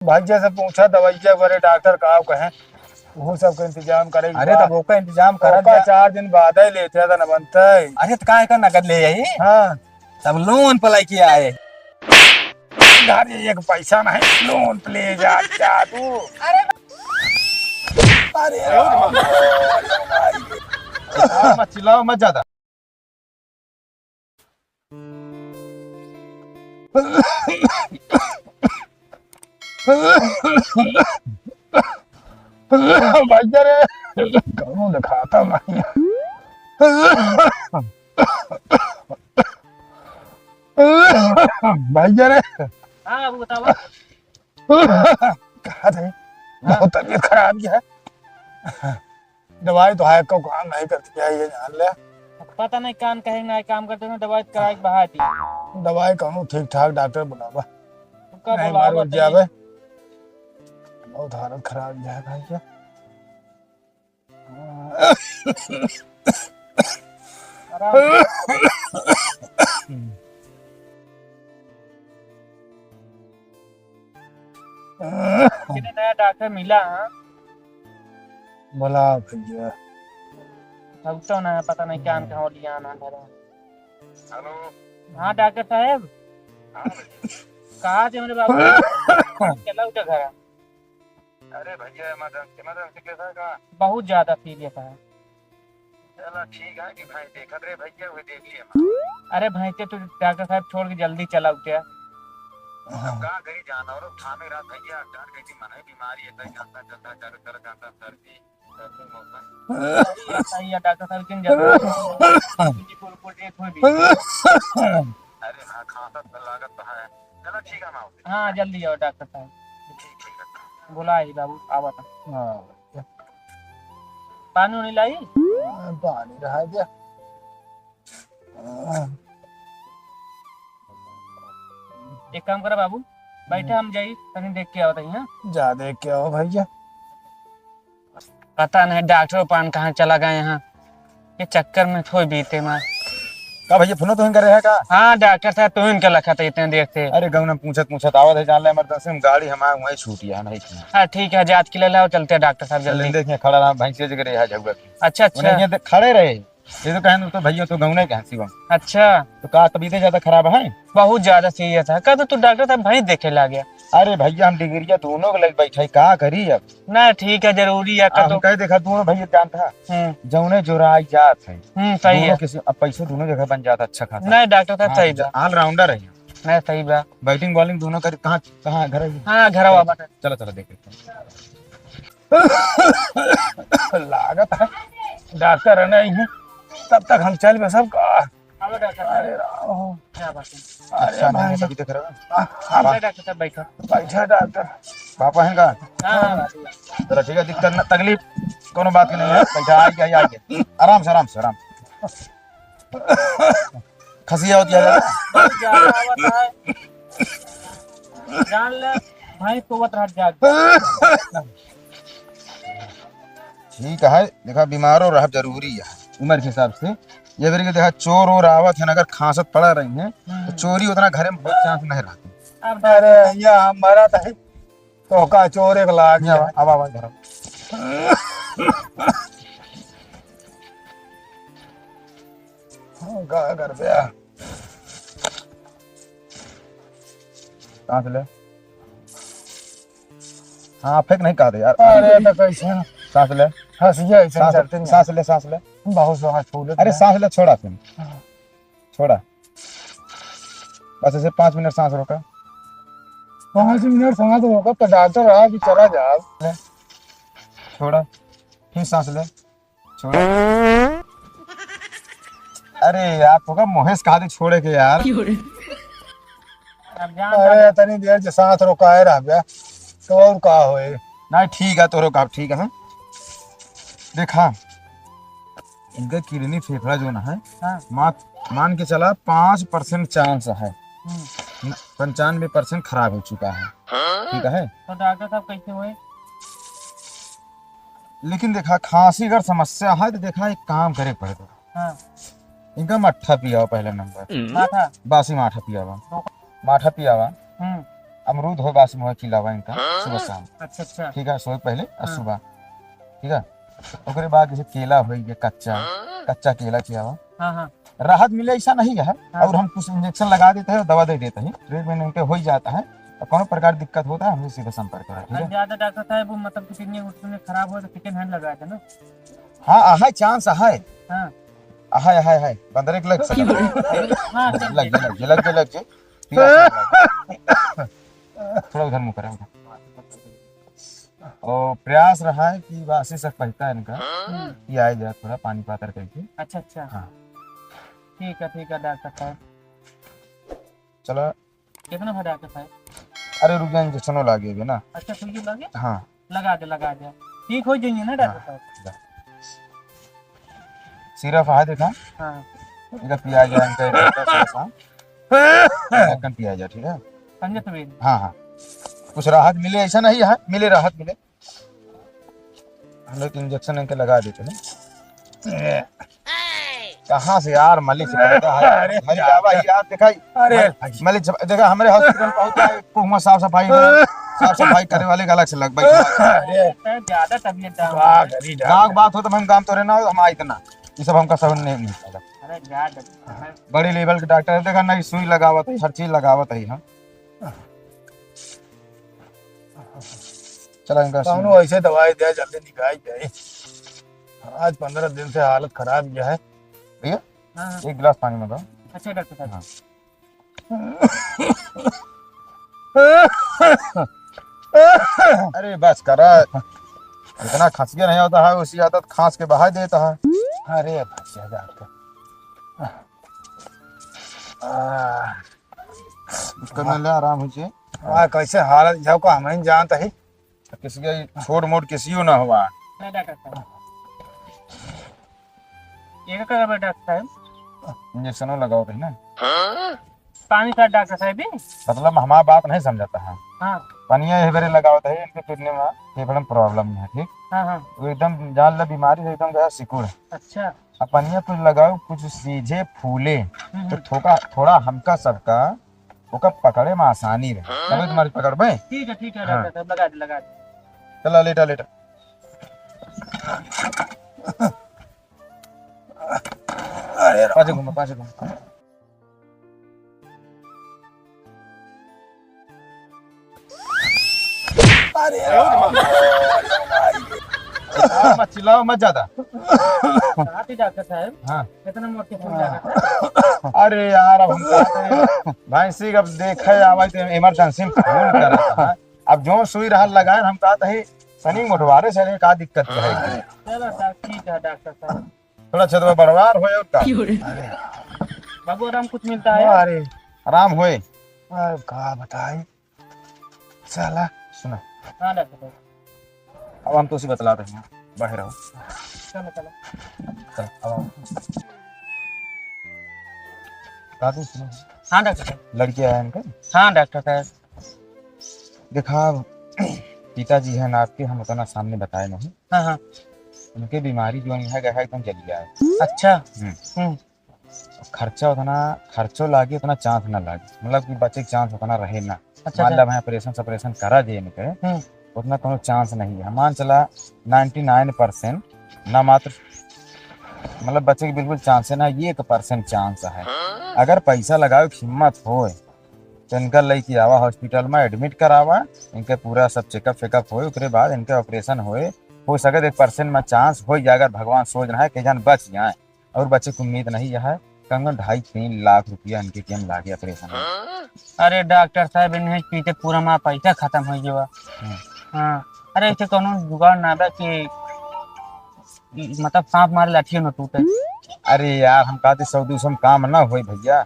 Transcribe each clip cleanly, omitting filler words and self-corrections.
भाई से पूछा दवाइया बड़े डॉक्टर का कहे वो सब का इंतजाम करे। अरे तब ओका इंतजाम कर 4 दिन बाद ही लेते था न बनता है। अरे तो काहे का नगद ले आई हाँ तब लोन पलाई किया है। घर एक पैसा नहीं लोन पे ले जा तू। अरे मत चिल्लाओ मत ज्यादा। भैया रे कौन दिखाता नहीं भैया रे। हाँ बाबू बताओ। कहा थे बहुत तबीयत खराब है। दवाई तो है को काम नहीं करती है ये जान ले। पता नहीं कान कहे ना काम करते ना दवाई करा के बहा दी। दवाई कहूँ ठीक ठाक डॉक्टर बुलावा तुका नहीं बुलावा मारो जावे बहुत हालत खराब है भैया। कितने नया डॉक्टर मिला हाँ बोला भैया अब तो ना पता नहीं क्या कहो लिया ना घर। हेलो हाँ डॉक्टर साहब कहाँ से मेरे बाबू चला उठा घर। अरे भैया इमरजेंसी कैसा का बहुत ज्यादा सीरियस है। चलो ठीक है कि भाई देखा रे भैया वो देख लिए अरे भैंसे तो डॉक्टर साहब छोड़ के जल्दी चला उठा। कहाँ गई जाना और थाने रात भैया डर गई थी मन बीमारी है तय जाता चलता चल जाता सर्दी मौसम सही है डॉक्टर साहब किन जल्दी फुल एक हो भी। अरे हाँ खांसा तो लागत तो है। चलो ठीक है मैं हाँ जल्दी आओ डॉक्टर साहब ठीक है बुला ही बाबू आवा था। हाँ पानी नहीं लाई पानी रहा क्या एक काम करा बाबू बैठे हम जाई तनी देख के आवत हैं। जा देख के आओ भैया। पता नहीं डॉक्टर पान कहाँ चला गया यहाँ ये चक्कर में थोड़ी बीते मार। का भैया फोन तो हिंग कर रहे हैं का। हाँ डॉक्टर साहब तू इनका लखा था इतने देर से। अरे गौ ने पूछत आवत है जान ले इमरजेंसी में गाड़ी हमारे वहीं छूटी है नहीं थी। हाँ ठीक है जांच के लिए लाओ चलते हैं डॉक्टर साहब जल्दी। देखें खड़ा रहा भैंसी जगह रहा जगह अच्छा अच्छा उन्हें खड़े रहे ये तो कहने तो भैया तो गौ ने कहा शिवम अच्छा तो का तबीयत ज्यादा खराब है। बहुत ज्यादा सीरियस है। कब तो डॉक्टर साहब भाई देखे ला गया। अरे भैया हम डिग्रिया दोनों के लग बैठे का करी अब ना ठीक है जरूरी है का तो कह देखा दोनों भैया जानता जौने जोराई जात है सही है किसी अब पैसे दोनों जगह बन जाता अच्छा खासा। नहीं डॉक्टर साहब सही बा ऑलराउंडर है नहीं सही बा बैटिंग बॉलिंग दोनों कर कहाँ कहाँ घर हाँ घर वाला चलो चलो देख लागत है डॉक्टर है नहीं तब तक हम चल में सब का। अरे राम अच्छा भाई नहीं देख रहा डॉक्टर साहब बैठो बैठा डॉक्टर पापा है का। हाँ चलो ठीक है दिक्कत न तकलीफ कोनो बात की नहीं है बैठा आइए आराम से आराम से आराम खसिया होती है बहुत ज्यादा आवत है जान ले भाई कोवत रह जाग। ठीक है देखा बीमार हो रहा जरूरी है उम्र के हिसाब से ये फिर देखा चोर और आवत है अगर खांसत पड़ा रही है तो चोरी उतना घर में बहुत चांस नहीं रहती। अब अरे या हमारा तो का चोर एक लाख अब आवाज धरो घर पे सांस ले। हाँ फेंक नहीं कहा यार। अरे तो कैसे सांस ले हंसिया सांस ले सांस ले बहुत सांस फूले। अरे सांस ले छोड़ा तुम छोड़ा बस ऐसे 5 मिनट सांस रोका 5 मिनट सांस रोका तो डॉक्टर रहा कि चला जा छोड़ा फिर सांस ले छोड़ा। अरे यार तो मोहेश कहा थी छोड़े के यार। अरे तनी देर से सांस रोका है रहा गया तो और का होए नहीं ठीक है तो रोका ठीक है। देखा इनका किडनी फेफड़ा जो ना है मान के चला 5% चांस है 95% खराब हो चुका है ठीक है। तो डॉक्टर साहब कैसे हुए। लेकिन देखा खांसी अगर समस्या है तो देखा एक काम करे पड़ेगा इनका मट्ठा पिया पहले नंबर माथा बासी माठा पियावा माठा पियावा अमरूद हो बासी मुँह खिलावा इनका सुबह शाम, अच्छा अच्छा। ठीक है, सोए पहले और हाँ। सुबह, ठीक है। ओकरे बाद जैसे केला हो गया, कच्चा कच्चा केला खिलावा, हाँ हाँ राहत मिले ऐसा नहीं है। हाँ। और हम कुछ इंजेक्शन लगा देते हैं और दवा दे देते हैं, ट्रीटमेंट उनके हो ही जाता है। और कोनो प्रकार दिक्कत होता है हमसे सीधे संपर्क करें, ठीक है। ज्यादा डॉक्टर साहब वो मतलब कि किडनी उसमें खराब हो तो सेकंड हैंड लगाया था ना। हाँ है चांस है, हाँ है 15 लग सकता हाँ है, चल लग जे थोड़ा उधर मुँह करें। और प्रयास रहा है कि वासी से कहता है इनका कि आए जाए थोड़ा पानी पातर करके। अच्छा अच्छा। हाँ ठीक है डॉक्टर साहब। चलो। कितना है डॉक्टर साहब? अरे रुक जा, इंजेक्शनों लागेगी ना। अच्छा सुई लगे? हाँ लगा दे ठीक हो जाएंगे ना डॉक्टर साहब। सिर्फ आ देखा हाँ इधर पिया जा इनका पिया जा, ठीक है। संजय सवेरे। हाँ कुछ राहत मिले ऐसा नहीं है, मिले राहत मिले, हम लोग इंजेक्शन इनके लगा देते हैं। कहाँ से यार मालिक यार देखा, मालिक देखा हमारे हॉस्पिटल पहुंचा है, कुहुआ साफ सफाई करने वाले का अलग से लग भाई। ज्यादा तबीयत दाग बात हो तो हम काम तो रहना हो हम इतना ये सब हमका समझ नहीं आता। अरे ज्यादा बड़ी लेवल के डॉक्टर देखा ना, सुई लगावत है, हर चीज लगावत है। हाँ चला इनका कौनो ऐसे दवाई दे जल्दी निकाल जाए, आज 15 दिन से हालत खराब है भैया। हाँ। एक गिलास पानी मंगाओ। अच्छा डॉक्टर साहब। अरे बस करा, इतना खांसी नहीं होता है, उसी आदत खांस के बहा देता है। अरे डॉक्टर उसका में ले आराम हो जाए। कैसे हालत जाओ को हमें जानता है, किसी का छोट मोट किसी ना हुआ। नहीं डॉक्टर साहब ये क्या कर डॉक्टर साहब? इंजेक्शनों लगाओ कहीं ना, पानी का डॉक्टर साहब भी। मतलब हमारा बात नहीं समझाता है। हाँ पनिया हेबरे लगाओ है, इनके किडनी में फेफड़े में प्रॉब्लम है, ठीक। हाँ हाँ। वो एकदम जान ला बीमारी से एकदम गया सिकुड़। अच्छा अब पनिया कुछ लगाओ कुछ सीधे फूले तो थोड़ा हमका सबका ओका पकड़े में आसानी रहे, तभी तुम्हारी पकड़ में। ठीक है डॉक्टर साहब लगा दे। चला लेटा पाँच घूमो मत चिल्लाओ मत ज्यादा। डॉक्टर साहब हाँ कितना मोटे फोन डॉक्टर? अरे यार अब हम भैंसी अब देखे आवाज तो इमरजेंसी में फोन कर रहा था। अब जो सुई रहा लगाए हम कहा था सनी मोटवारे से का दिक्कत है। चलो ठीक है डॉक्टर साहब। थोड़ा छतवा बरवार होए उसका बाबू आराम कुछ मिलता है? अरे आराम होए। का बताई साला सुना हाँ डॉक्टर साहब। अब हम तो उसी बतला रहे हैं, बाहर आओ। चलो चल अब आओ। कादू सुनो, हाँ डॉक्टर साहब। लड़की आया इनका। हाँ डॉक्टर साहब। देखा पिताजी है ना आपके, हम उतना सामने बताए नहीं। हाँ उनके बीमारी जो है एकदम जल गया है। अच्छा। खर्चो लागे उतना चांस ना लागे, मतलब कि बच्चे के चांस उतना रहे ना। अच्छा मान ला मैं ऑपरेशन करा दिए इनके, उतना कोनो चांस नहीं है। मान चला 99% ना, मात्र मतलब बच्चे की बिल्कुल चांस है ना, 1% चांस है। अगर पैसा लगाओ हिम्मत हो तो इनका लेके आवा हॉस्पिटल में एडमिट करावा, इनके पूरा सब चेकअप होए, उसके बाद इनके ऑपरेशन होए। हो सके 1% में चांस हो जाए, अगर भगवान सोच रहा है कि जान बच जाए। और बच्चे को उम्मीद नहीं है, कंगन 2.5-3 लाख रुपया इनके केम लागे ऑपरेशन में। अरे डॉक्टर साहब इन्हें पीते पूरा माँ पैसा खत्म हो गया। हाँ अरे ऐसे कोनो जुगाड़ ना बा कि मतलब सांप मारे लाठी न टूटे। अरे यार हम कहते 100-200 में काम ना हो भैया,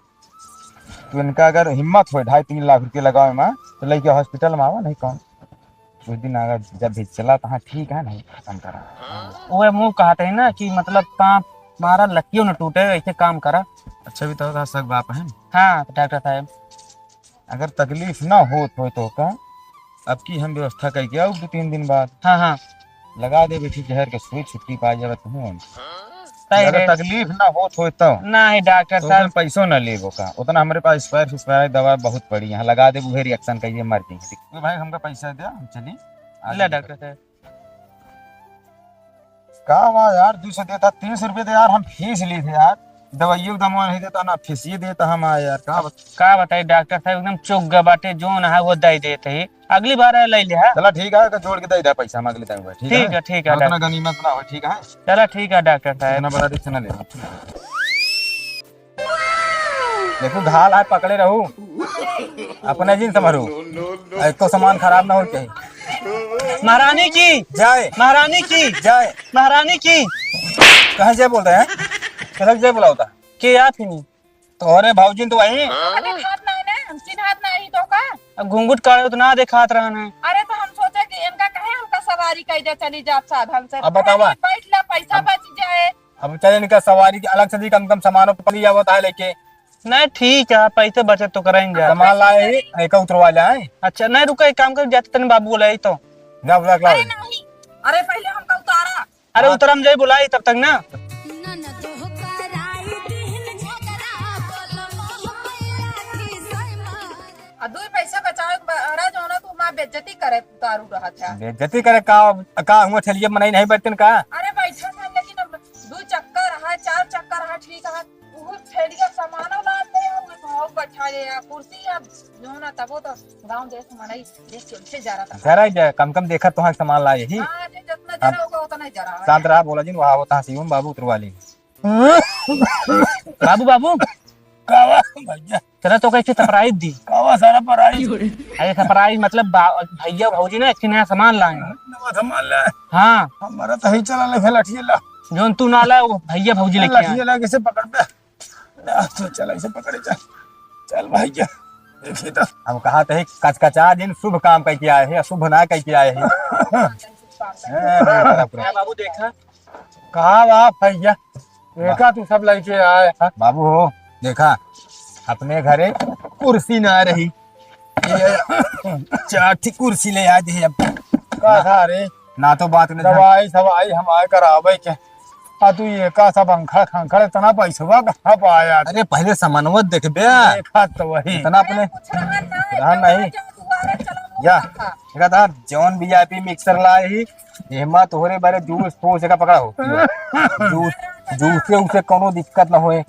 तो इनका अगर हिम्मत हो 2.5-3 लाख रुपया लगावे में तो लेके हॉस्पिटल में आवा। नहीं कौन कुछ दिन अगर जब भी चला तो हाँ ठीक है, नहीं खत्म करा। वो मुँह कहते हैं ना कि मतलब सांप मारा लकीयों न टूटे, ऐसे काम करा। अच्छा भी तो सक बाप है। हाँ डॉक्टर साहब अगर तकलीफ ना हो तो का अब की हम व्यवस्था करके आओ 2-3 दिन बाद। हाँ लगा दे बेटी जहर के सुई छुट्टी पा जाए तुम। सही अगर रे। तकलीफ ना हो तो नहीं डॉक्टर तो साहब, पैसों ना लेबो का उतना हमारे पास स्पेयर दवा बहुत पड़ी है लगा दे वो रिएक्शन कहिए मर जाएंगे तो भाई हमका पैसा दे हम चली ले डॉक्टर साहब। कहा हुआ यार 200 देता 300 रुपये तो यार हम फीस ली थे यार दवाइयों का दम नहीं देता ना फीस ये देता हम आए यार का बताइए डॉक्टर साहब, एकदम चुक गए बाटे, जो ना है वो दे देते ही। अगली बार ले ले है। चला ठीक है जोड़ के दे दे पैसा हम अगले टाइम ठीक है ठीक है उतना डॉक्टर। गनीमत ना हो ठीक है चलो ठीक है डॉक्टर साहब। इतना बड़ा रिस्क ना ले देखो घाल है पकड़े रहू अपने जिन समझू एक तो सामान खराब ना हो चाहिए महारानी की जाए महारानी की जाए महारानी की कहाँ जय बोल रहे हैं किधर जय बुलाओ था के आप ही नहीं तो अरे भाऊजी तो वही अब घूंघट काढ़े तो ना दिखात रहना है। अरे तो हम सोचे कि इनका कहे हमका सवारी कैसे चली जात साधन से। अब बतावा। बैठ ला पैसा बच जाए। अब चले निकल सवारी की अलग से दी कम सामानों पर लिया होता है लेके नहीं ठीक है, पैसे बचत तो करेंगे। सामान लाए ही एक उतरवा लाए अच्छा नहीं रुका, एक काम कर जाते तने बाबू बुलाई तो। जा बुला के लाओ अरे नहीं, अरे पहले हमका उतारा। अरे उतरम जाई बुलाई तब तक ना। दो पैसा बचाओ बहरा जो ना तू मां बेइज्जती करे उतारू रहा था। बेइज्जती करे का हुआ छलिए मनाई नहीं बैठते का अरे बैठा था लेकिन अब दो चक्कर रहा, चार चक्कर रहा, ठीक है वो छेड़ी का सामान लाते हैं वो बैठा है कुर्सी अब जो ना तब तो गांव देश मनाई देश चलते जा रहा था। जरा जा कम कम देखा तो सामान लाए ही हां जे जितना जरा होगा उतना ही जरा। शांत रहा बोला जी वहां होता हसीम बाबू उतरवा ली बाबू बाबू कावा भैया तेरा तो कैसे सरप्राइज दी। कावा सारा पराई अरे सरप्राइज मतलब भैया भौजी ना एक नया सामान लाए हैं। नवा सामान ला हाँ हमारा तो ही चला ले लठिए ला जो तू ना लाए वो भैया भौजी लेके आए। लठिए ला कैसे पकड़ पे तो चला इसे पकड़े चल चल भैया देखिए तो हम कहा थे कचकचा दिन शुभ काम कह के आए हैं शुभ ना कह के आए हैं बाबू देखा कहा बाप भैया देखा तू सब लड़के आए हाँ? बाबू हो देखा अपने घरे कुर्सी ना रही चार थी कुर्सी ले आज है अब का था रे ना तो बात ने दवाई सवाई हम आए करावे के तू ये का सब अंखड़ खंखड़ इतना पैसा कहाँ पाया अरे पहले सामानवत देख बे देखा तो वही इतना अपने रहा नहीं या देखा था जॉन वीआईपी मिक्सर लाए ही हेमा तोहरे बारे जूस तो जगह पकड़ा हो जूस जूस से उसे कोनो दिक्कत ना होए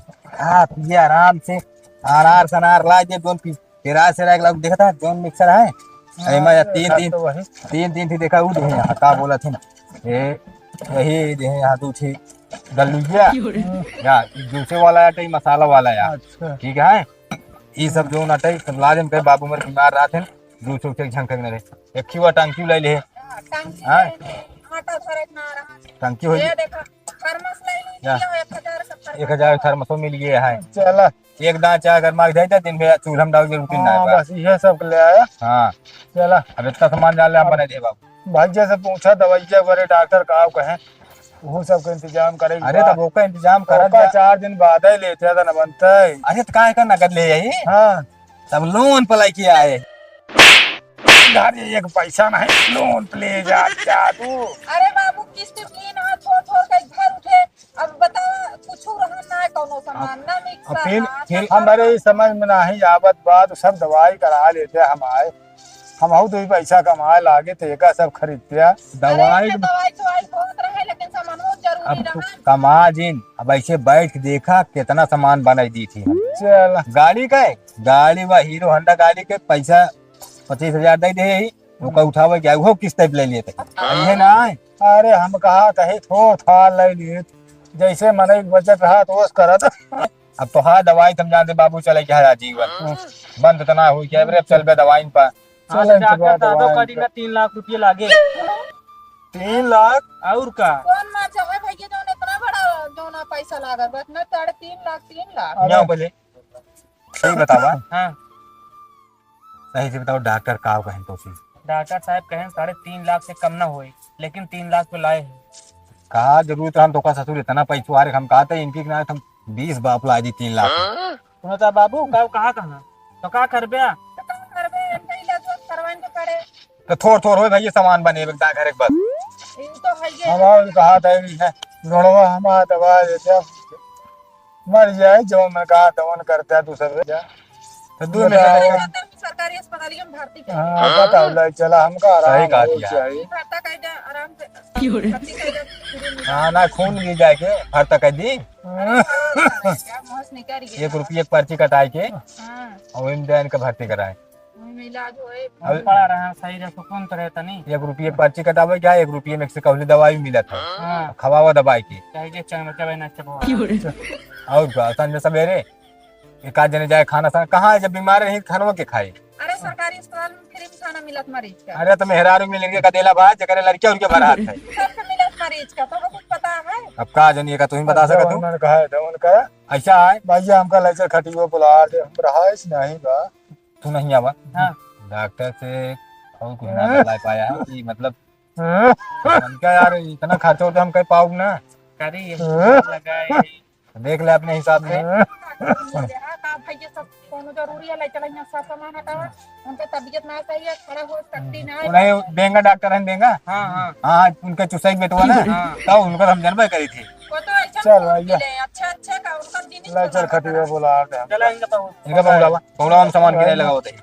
हाँ पिए आराम से अनार सनार लाए दे दोन पीस तेरा से लाग लाग देखा था जॉन मिक्सर है हेमा या तीन थी देखा वो दे यहाँ का बोला थे ना ये यही दे यहाँ तू थी गलुजिया या जूसे वाला है मसाला वाला यार अच्छा ठीक है ये सब जो ना सब लाजम के बाबू मेरे बीमार रहा थे जूस उसे झंकक न रहे एक ही टंकी लाई ले हाँ आटा फरक ना रहा। टंकी हो ये देखा थर्मस ले या। लिया 1000 थर्मसो मिल गए है चला एक दांत चाय अगर मांग जाए दिन में चूल्हा में डाल के रूटीन ना हाँ है बस ये सब ले आया हाँ चला अब इतना सामान डाल ले हम बना दे बाबू भाई से पूछा दवाइया बड़े डॉक्टर का कहे वो सब का इंतजाम करेगी अरे तब ओका इंतजाम कर का 4 दिन बाद ही लेते था ना बनता है अरे तो काहे का नगद ले आई हाँ तब लोन पलाई किया है घर एक पैसा नहीं लोन पे ले जा तू अरे बाबू किस्त की ना छोड़ छोड़ के घर उठे। अब बता कुछ रहा ना कोनो सामान ना मिक्सर फिर हमारे समझ में नहीं आवत बात सब दवाई करा लेते हम आए हम तो भी पैसा कमाए लागे थे एक सब खरीदते दवाई दवाई बहुत रहे लेकिन सामान वो जरूरी अब तू रहा। कमा जिन अब ऐसे बैठ के देखा कितना सामान बनाई दी थी चल गाड़ी का है गाड़ी व हीरो होंडा गाड़ी के पैसा 25,000 दे दे ही ओका उठावे क्या वो किस टाइप ले लिए थे ये ना अरे हम कहा कहे थो था ले लिए जैसे मन बचत रहा तो करत अब तो हाँ दवाई तुम जानते बाबू चले क्या है जीवन बंद तो ना हुई क्या अब चल बे दवाई पर हाँ तो डॉक्टर साहब का दिन 3 लाख रुपये लागे। 3 लाख और का कौन मां चाहे भैया जो इतना बड़ा जो ना पैसा लागल बस ना 3 लाख यहाँ बोले सही बतावा हाँ सही से बताओ डॉक्टर का कहें तो सी डॉक्टर साहब कहें 3.5 लाख से कम ना होए लेकिन 3 लाख पे लाए हैं। कहा जरूरत हम तो का ससुर इतना पैसा आ रहे हम कहा था इनकी ना हम 20 बाप ला दी 3 लाख सुनो तो बाबू कहाँ तो का कर बे तो का करबे इनका इलाज करवाइन के पड़े। तो थोड़ थोड़ हो भाई ये सामान बने घर एक बार इन तो है ये हम कहा था गड़वा हमारा दवा देता मर जाए जो मैं कहा दवन करता है तू सब जा तो दूर में अरे से जाता हूँ सरकारी अस्पताल में भर्ती कर हाँ पता लग चला हमका सही आराम कहा हो किया। चाहिए भर्ता कर दे आराम से भर्ती कर दे फ्री में। हाँ ना खून गिर जाए के हर तक दी क्या महस निकल गया 1 रुपये की पर्ची कटाए के हाँ और इनके के भर्ती कराए। वही में इलाज होए अब पड़ा रहा सही रहे सुकून तो रहता नहीं। 1 रुपये की पर्ची कटावे क्या 1 रुपये में से कहली दवाई भी मिला था हाँ खवा हुआ दवाई की चाहिए चंग बचा ना चबो और क्या संजय सवेरे एक आध जने जाए खाना सा कहाँ है जब बीमार रही खानवा के खाए। अरे सरकारी अस्पताल में फ्री में खाना मिलत मरीज का अरे तो मेहरारू मिलेंगे का देला बात जकरे लड़के उनके बारात है। सबसे मिलत मरीज का तो कुछ पता है अब का जनिए का तुम बता सकत हो मैंने कहा है दवन करा ऐसा है भैया हमका लेकर खटियो बुला दे हम रहा नहीं बा तू नहीं आवा हाँ डॉक्टर से और कुछ ना बता पाया है कि मतलब हम क्या यार इतना खर्चा होता हम कहीं पाऊ ना करी लगाए देख ले अपने हिसाब से। का भैया सब कोनो जरूरी है ले चला यहाँ सब सामान हटावा उनका तबीयत ना सही है खड़ा हो सकती ना है नहीं देंगे डॉक्टर हम देंगा हाँ हाँ हाँ उनका चुसाई बेटवा ना तो उनका हम जानबे करी थी। वो तो ऐसा चल भैया अच्छा अच्छा का उनका जिनिस लेकर खटियो बुला दे चला इनका तो इनका पौड़ा हम सामान गिराए लगा होते